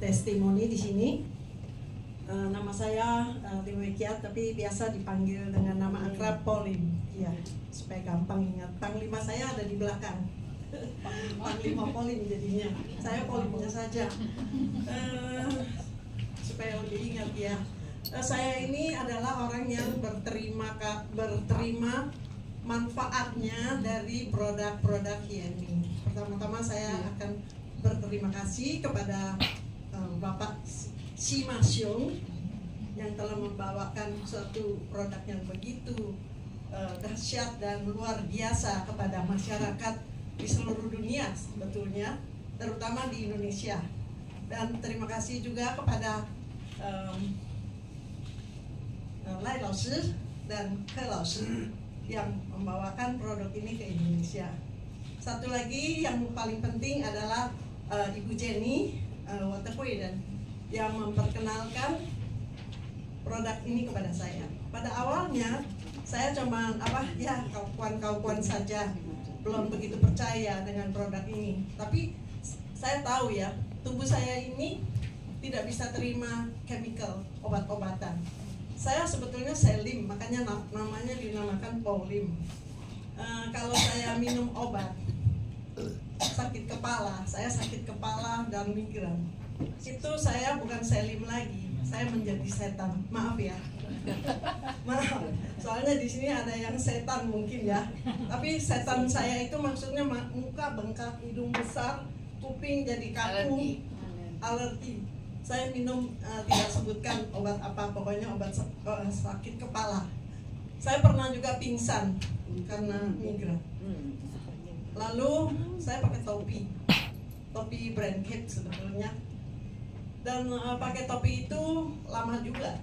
testimoni di sini. Nama saya Dewekiat, tapi biasa dipanggil dengan nama akrab Polim. Ya, supaya gampang ingat. Panglima saya ada di belakang. Panglima Polim jadinya. Saya Polimnya saja. Supaya lebih ingat ya. Saya ini adalah orang yang berterima manfaatnya dari produk-produk YNI. Pertama-tama saya akan berterima kasih kepada Bapak Sima Xiong yang telah membawakan suatu produk yang begitu dahsyat dan luar biasa kepada masyarakat di seluruh dunia sebetulnya, terutama di Indonesia. Dan terima kasih juga kepada Lai Lao Shi dan Ke Lao Shi yang membawakan produk ini ke Indonesia. Satu lagi yang paling penting adalah Ibu Jenny Waterpui dan yang memperkenalkan produk ini kepada saya. Pada awalnya saya cuma kawan-kawan saja, belum begitu percaya dengan produk ini. Tapi saya tahu ya, tubuh saya ini tidak bisa terima chemical, obat-obatan. Saya sebetulnya selim, makanya namanya dinamakan Polim. Kalau saya minum obat sakit kepala, saya sakit kepala dan migran, itu saya bukan selim lagi, saya menjadi setan. Maaf ya, maaf. Soalnya di sini ada yang setan mungkin ya. Tapi setan saya itu maksudnya muka bengkak, hidung besar, kuping jadi kaku, alergi. Saya minum tidak sebutkan obat apa, pokoknya obat sakit kepala. Saya pernah juga pingsan karena migran. Lalu saya pakai topi brand Kate sebetulnya. Dan pakai topi itu lama juga.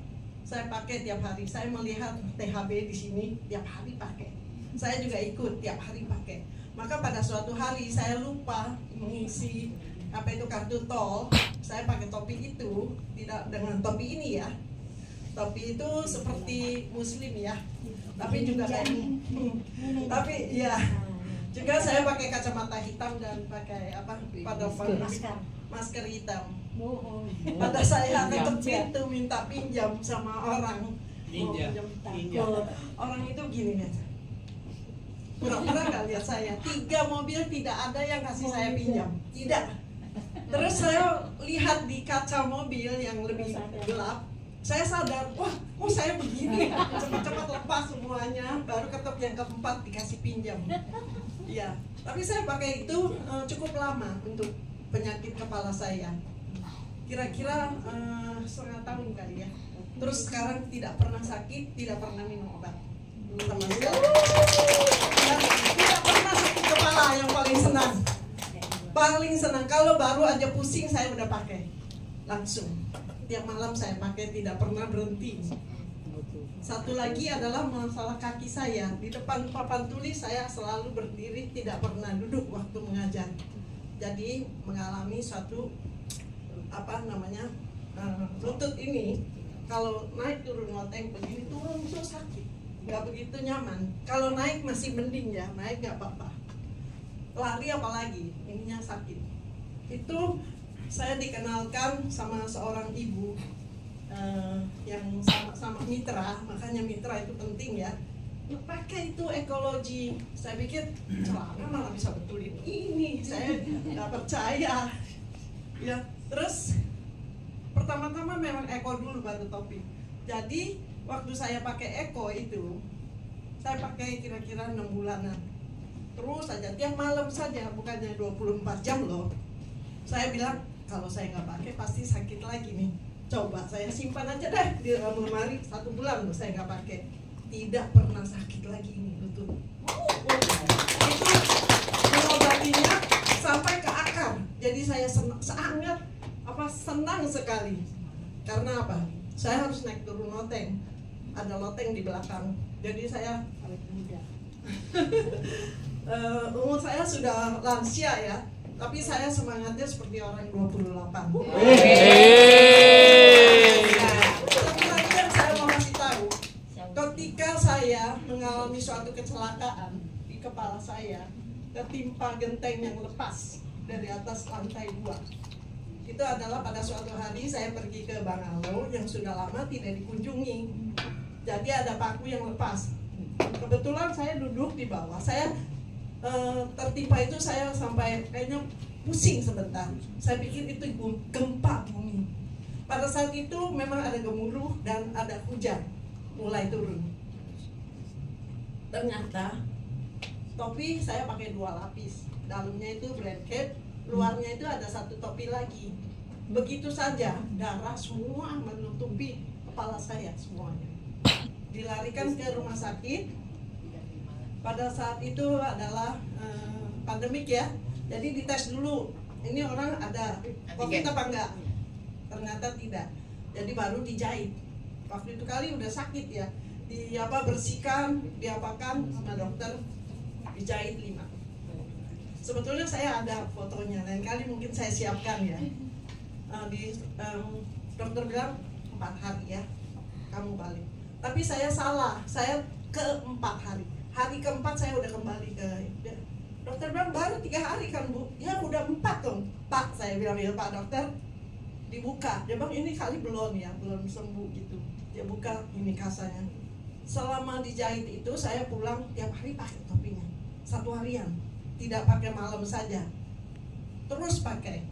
Saya pakai tiap hari. Saya melihat THB di sini tiap hari pakai. Saya juga ikut tiap hari pakai. Maka pada suatu hari saya lupa mengisi kartu tol. Saya pakai topi itu, tidak dengan topi ini ya. Topi itu seperti muslim ya. Tapi juga kayak tapi ya. Juga saya pakai kacamata hitam dan pakai masker hitam. Pada saya ketuk pintu minta pinjam sama orang. Orang itu gini aja. Pura-pura nggak lihat saya. 3 mobil tidak ada yang kasih saya pinjam. Tidak. Terus saya lihat di kaca mobil yang lebih gelap. Saya sadar, wah, kok saya begini? Cepat-cepat lepas semuanya. Baru ketuk yang keempat dikasih pinjam. Ya, tapi saya pakai itu cukup lama untuk penyakit kepala saya. Kira-kira 1,5 tahun kali ya. Terus sekarang tidak pernah sakit, tidak pernah minum obat sama sekali. Dan tidak pernah sakit kepala, yang paling senang. Paling senang kalau baru aja pusing saya udah pakai langsung. Tiap malam saya pakai, tidak pernah berhenti. Satu lagi adalah masalah kaki saya. Di depan papan tulis saya selalu berdiri, tidak pernah duduk waktu mengajar. Jadi mengalami suatu lutut ini kalau naik turun loteng begini, turun itu sakit, nggak begitu nyaman. Kalau naik masih mending ya, naik nggak apa-apa. Lari apalagi, ininya sakit. Itu saya dikenalkan sama seorang ibu yang sama mitra, makanya mitra itu penting ya. Pakai itu ekologi. Saya pikir celana malah bisa betulin ini, saya nggak percaya. Ya, terus pertama-tama memang eko dulu baru topi. Jadi waktu saya pakai eko itu, saya pakai kira-kira 6 bulanan. Terus saja tiap malam saja, bukannya 24 jam loh. Saya bilang kalau saya nggak pakai pasti sakit lagi nih. Coba saya simpan aja deh di lemari 1 bulan loh saya nggak pakai. Tidak pernah sakit lagi ini lutut. Itu mengobatinya sampai ke akar. Jadi saya sangat senang sekali. Karena apa? Saya harus naik turun loteng. Ada loteng di belakang. Jadi saya umur saya sudah lansia ya. Tapi saya semangatnya seperti orang 28. Tapi lagi yang saya mau kasih tahu, ketika saya mengalami suatu kecelakaan di kepala saya, ketimpa genteng yang lepas dari atas lantai 2. itu adalah pada suatu hari saya pergi ke Bangalo yang sudah lama tidak dikunjungi. Jadi ada paku yang lepas. Kebetulan saya duduk di bawah. Saya tertimpa itu, saya sampai kayaknya pusing sebentar. Saya pikir itu gempa bumi. Pada saat itu memang ada gemuruh dan ada hujan mulai turun. Ternyata topi saya pakai 2 lapis. Dalamnya itu blanket, luarnya itu ada 1 topi lagi. Begitu saja darah semua menutupi kepala saya semuanya. Dilarikan ke rumah sakit. Pada saat itu adalah pandemik ya, jadi dites dulu, ini orang ada COVID apa enggak? Ternyata tidak, jadi baru dijahit. Waktu itu kali udah sakit ya, bersihkan, diapakan sama dokter, dijahit 5. Sebetulnya saya ada fotonya, lain kali mungkin saya siapkan ya. Dokter bilang 4 hari ya, kamu balik. Tapi saya salah, saya ke 4 hari. Hari keempat saya udah kembali ke dokter, bilang baru 3 hari kan Bu? Ya udah 4 dong Pak, saya bilang ya Pak dokter. Dibuka, dia bilang ini kali belum ya, belum sembuh gitu. Dia buka ini kasanya. Selama dijahit itu saya pulang tiap hari pakai topinya, 1 harian, tidak pakai malam saja, terus pakai.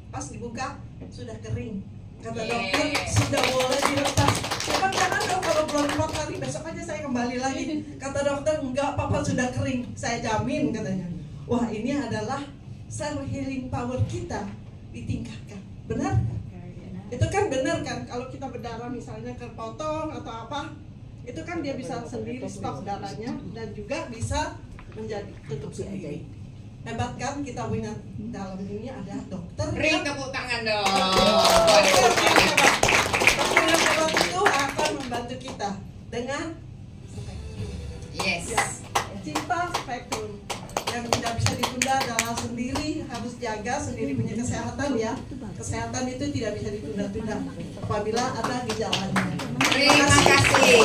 Pas dibuka sudah kering. Kata dokter sudah boleh dilepas. Saya jangan dong, kalau belum 4 hari besok aja saya kembali lagi. Kata dokter enggak, papa sudah kering, saya jamin katanya. Wah, ini adalah cell healing power kita ditingkatkan. Benar? Itu kan benar kan, kalau kita berdarah misalnya kepotong atau apa, itu kan dia bisa sendiri stop darahnya dan juga bisa menjadi tutup sendiri. Hebat kan, kita punya dalam ini ada dokter. Beri tepuk tangan dong. Dokter yang hebat itu akan membantu kita dengan spektrum. Yes. Ya, cinta spektrum yang tidak bisa ditunda adalah sendiri, harus jaga sendiri punya kesehatan ya. Kesehatan itu tidak bisa ditunda-tunda apabila ada gejalanya. Terima kasih.